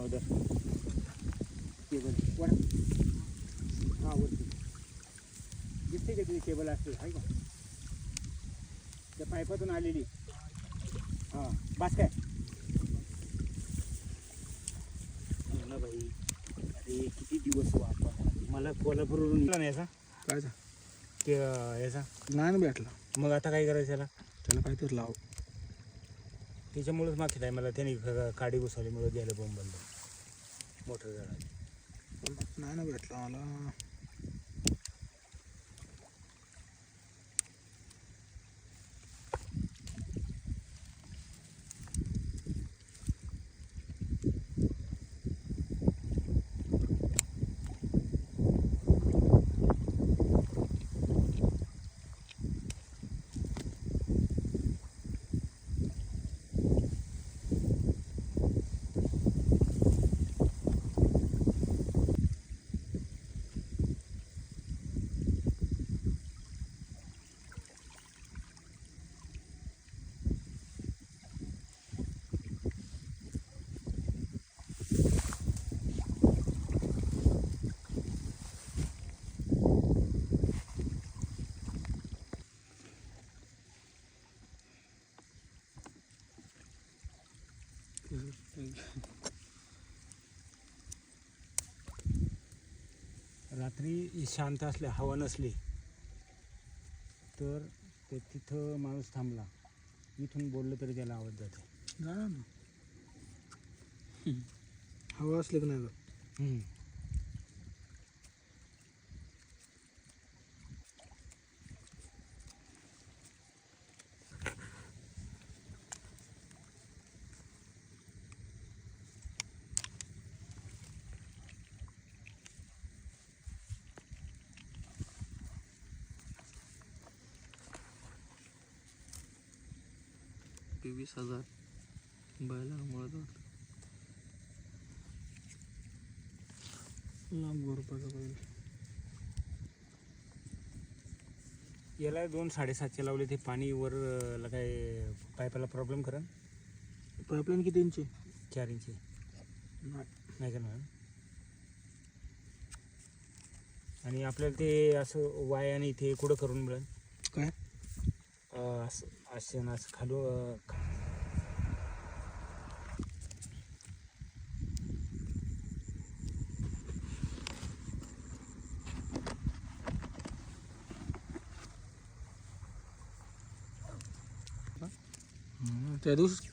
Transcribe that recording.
उधर केबल वर हां वरती दिसते का तुझी केबल असते आहे का त्या पाईपातून आलेली हां बस काय ना भाई अरे किती दिवस वापरा मला कोल्हापूरवरून निघाला नाही याचा काय ते याचा नाही ना भेटला. मग आता काय करायचं त्याला त्याला काहीतरी लाव. त्याच्यामुळेच मागत आहे मला त्याने काडी घुसवल्यामुळे द्यायला बॉम्ब बंद मोटर झाला नाही ना भेटला मला. रात्री शांत असल्या हवा नसली तर ते तिथं माणूस थांबला इथून बोललं तरी त्याला आवाज जाते. जाणार ना हवा असली की नाही जात. ते 20,000 बैलामुळे जात ₹1,00,000 बैल. याला 2-7.5 लावले ते पाणी वर काय पाईपाला प्रॉब्लेम करा. पाईपलाईन किती इंची? 4 इंची नाही का ना. आणि आपल्याला ते असं वाय आणि इथे कुठं करून मिळेल काय असं असं असं खालू त्या दिवशी